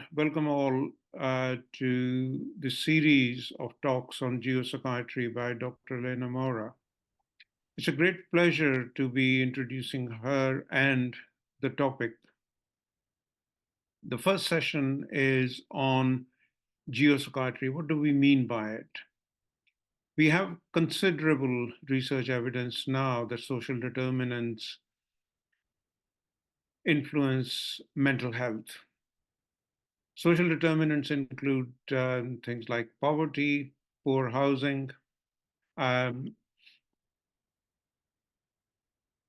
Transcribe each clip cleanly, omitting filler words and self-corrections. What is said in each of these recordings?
and welcome all to the series of talks on geopsychiatry by Dr. Helena Moura. It's a great pleasure to be introducing her and the topic. The first session is on geopsychiatry. What do we mean by it? We have considerable research evidence now that social determinants influence mental health. Social determinants include things like poverty, poor housing, um,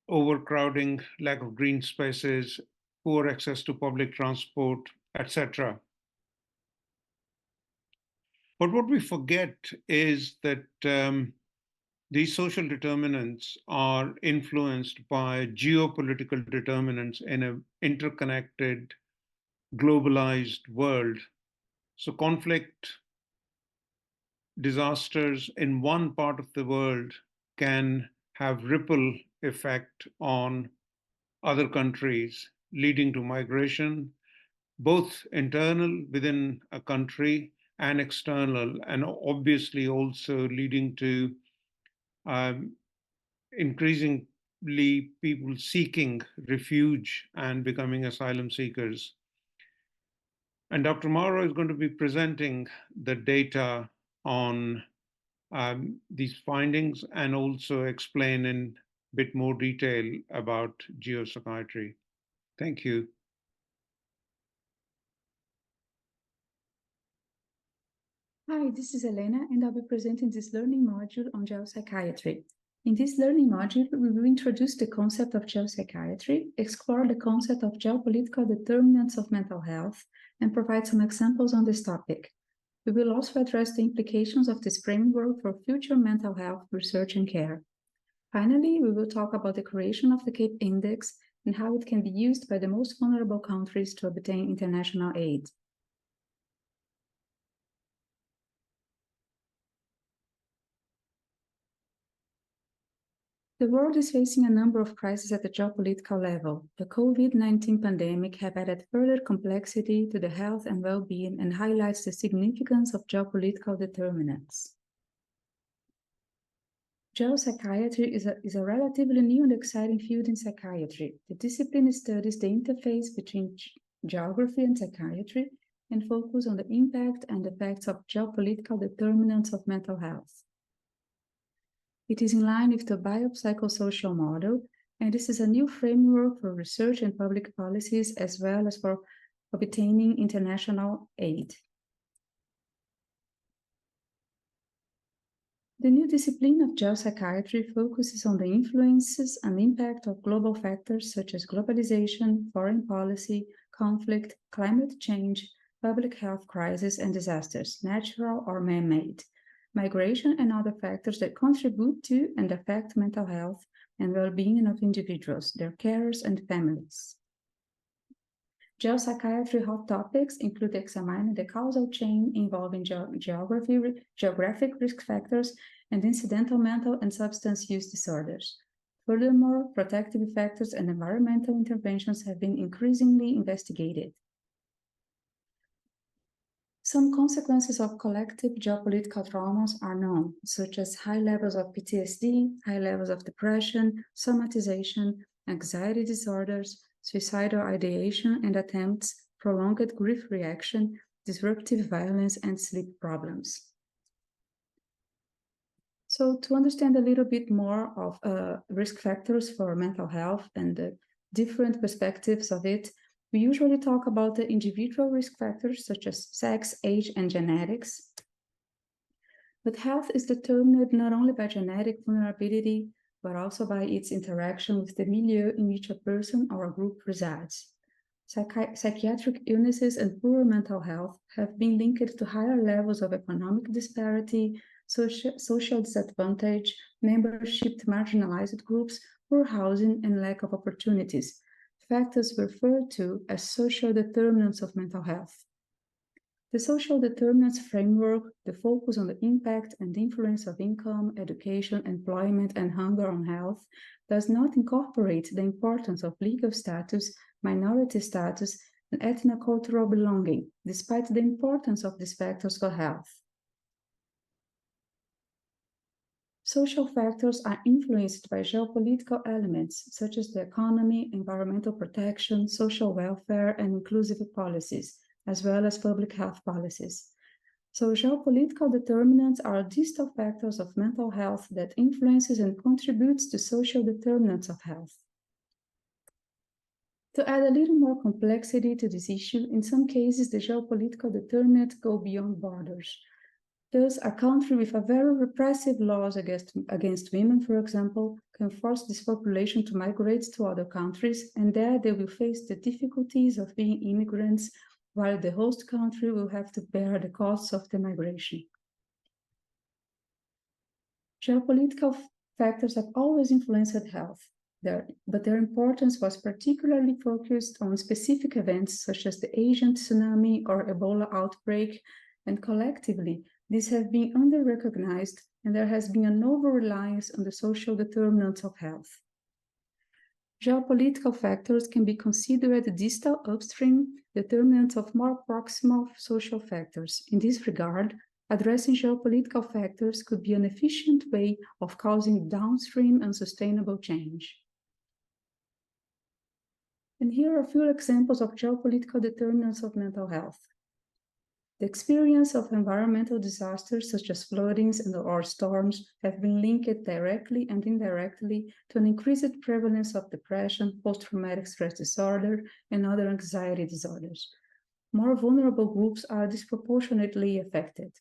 overcrowding, lack of green spaces, poor access to public transport, etc. But what we forget is that these social determinants are influenced by geopolitical determinants in an interconnected, globalized world. So conflict, disasters in one part of the world can have ripple effect on other countries, leading to migration, both internal within a country and external, and obviously also leading to um, increasingly people seeking refuge and becoming asylum seekers. And Dr. Mauro is going to be presenting the data on these findings and also explain in a bit more detail about geopsychiatry. Thank you. Hi, this is Helena, and I'll be presenting this learning module on geopsychiatry. In this learning module, we will introduce the concept of geopsychiatry, explore the concept of geopolitical determinants of mental health, and provide some examples on this topic. We will also address the implications of this framework for future mental health research and care. Finally, we will talk about the creation of the CAPE Index and how it can be used by the most vulnerable countries to obtain international aid. The world is facing a number of crises at the geopolitical level. The COVID-19 pandemic has added further complexity to the health and well-being and highlights the significance of geopolitical determinants. Geopsychiatry is a relatively new and exciting field in psychiatry. The discipline studies the interface between geography and psychiatry and focus on the impact and effects of geopolitical determinants of mental health. It is in line with the biopsychosocial model, and this is a new framework for research and public policies as well as for obtaining international aid. The new discipline of geopsychiatry focuses on the influences and impact of global factors such as globalization, foreign policy, conflict, climate change, public health crises and disasters, natural or man-made, migration and other factors that contribute to and affect mental health and well-being of individuals, their carers and families. Geopsychiatry hot topics include examining the causal chain involving geographic risk factors and incidental mental and substance use disorders. Furthermore, protective factors and environmental interventions have been increasingly investigated. Some consequences of collective geopolitical traumas are known, such as high levels of PTSD, high levels of depression, somatization, anxiety disorders, suicidal ideation and attempts, prolonged grief reaction, disruptive violence, and sleep problems. So to understand a little bit more of risk factors for mental health and the different perspectives of it, we usually talk about the individual risk factors such as sex, age, and genetics. But health is determined not only by genetic vulnerability, but also by its interaction with the milieu in which a person or a group resides. Psychiatric illnesses and poor mental health have been linked to higher levels of economic disparity, social disadvantage, membership to marginalized groups, poor housing, and lack of opportunities, factors referred to as social determinants of mental health. The social determinants framework, the focus on the impact and influence of income, education, employment, and hunger on health, does not incorporate the importance of legal status, minority status, and ethnocultural belonging, despite the importance of these factors for health. Social factors are influenced by geopolitical elements such as the economy, environmental protection, social welfare, and inclusive policies, as well as public health policies. So geopolitical determinants are distal factors of mental health that influences and contributes to social determinants of health. To add a little more complexity to this issue, in some cases the geopolitical determinants go beyond borders. Thus, a country with a very repressive laws against women, for example, can force this population to migrate to other countries, and there they will face the difficulties of being immigrants, while the host country will have to bear the costs of the migration. Geopolitical factors have always influenced health, but their importance was particularly focused on specific events such as the Asian tsunami or Ebola outbreak, and collectively, these have been under-recognized, and there has been an over-reliance on the social determinants of health. Geopolitical factors can be considered distal upstream determinants of more proximal social factors. In this regard, addressing geopolitical factors could be an efficient way of causing downstream unsustainable change. And here are a few examples of geopolitical determinants of mental health. The experience of environmental disasters such as floodings or storms have been linked directly and indirectly to an increased prevalence of depression, post-traumatic stress disorder, and other anxiety disorders. More vulnerable groups are disproportionately affected.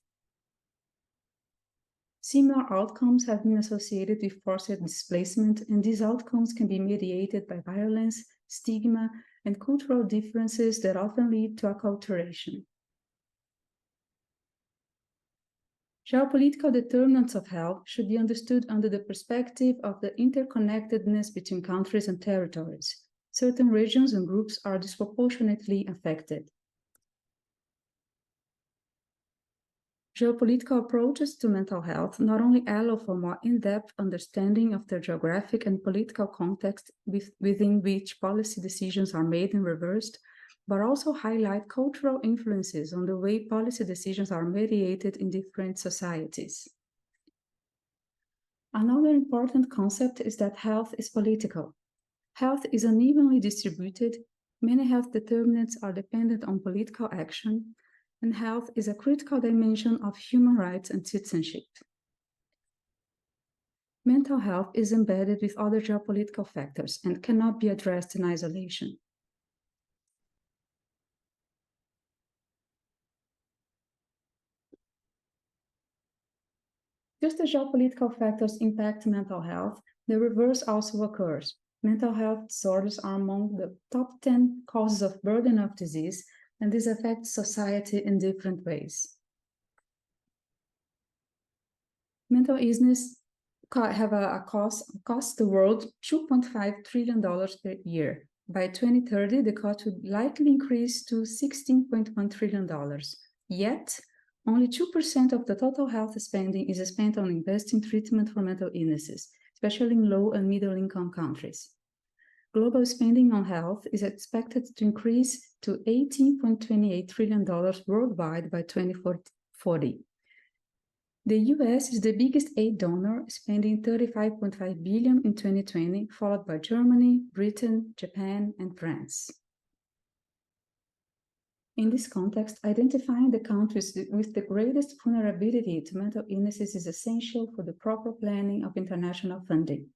Similar outcomes have been associated with forced displacement, and these outcomes can be mediated by violence, stigma, and cultural differences that often lead to acculturation. Geopolitical determinants of health should be understood under the perspective of the interconnectedness between countries and territories. Certain regions and groups are disproportionately affected. Geopolitical approaches to mental health not only allow for more in-depth understanding of the geographic and political context within which policy decisions are made and reversed, but also highlight cultural influences on the way policy decisions are mediated in different societies. Another important concept is that health is political. Health is unevenly distributed, many health determinants are dependent on political action, and health is a critical dimension of human rights and citizenship. Mental health is embedded with other geopolitical factors and cannot be addressed in isolation. Just as geopolitical factors impact mental health, the reverse also occurs. Mental health disorders are among the top 10 causes of burden of disease, and this affects society in different ways. Mental illness have a cost the world $2.5 trillion per year. By 2030, the cost would likely increase to $16.1 trillion. Yet, only 2% of the total health spending is spent on investing treatment for mental illnesses, especially in low and middle-income countries. Global spending on health is expected to increase to $18.28 trillion worldwide by 2040. The US is the biggest aid donor, spending $35.5 billion in 2020, followed by Germany, Britain, Japan, and France. In this context, identifying the countries with the greatest vulnerability to mental illnesses is essential for the proper planning of international funding.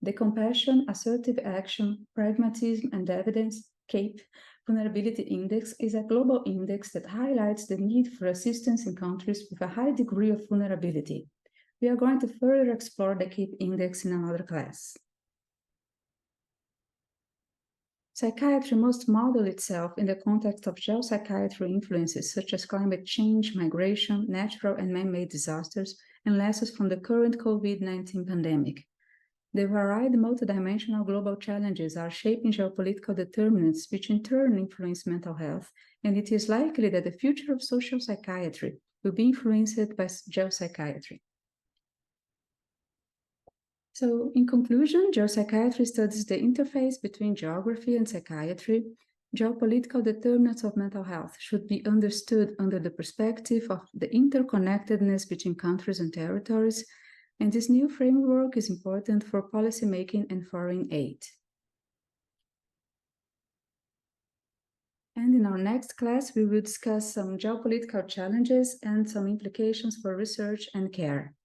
The Compassion, Assertive Action, Pragmatism, and Evidence (CAPE) Vulnerability Index is a global index that highlights the need for assistance in countries with a high degree of vulnerability. We are going to further explore the CAPE index in another class. Psychiatry must model itself in the context of geopsychiatry influences such as climate change, migration, natural and man-made disasters, and lessons from the current COVID-19 pandemic. The varied multidimensional global challenges are shaping geopolitical determinants which in turn influence mental health, and it is likely that the future of social psychiatry will be influenced by geopsychiatry. So, in conclusion, geopsychiatry studies the interface between geography and psychiatry. Geopolitical determinants of mental health should be understood under the perspective of the interconnectedness between countries and territories, and this new framework is important for policymaking and foreign aid. And in our next class, we will discuss some geopolitical challenges and some implications for research and care.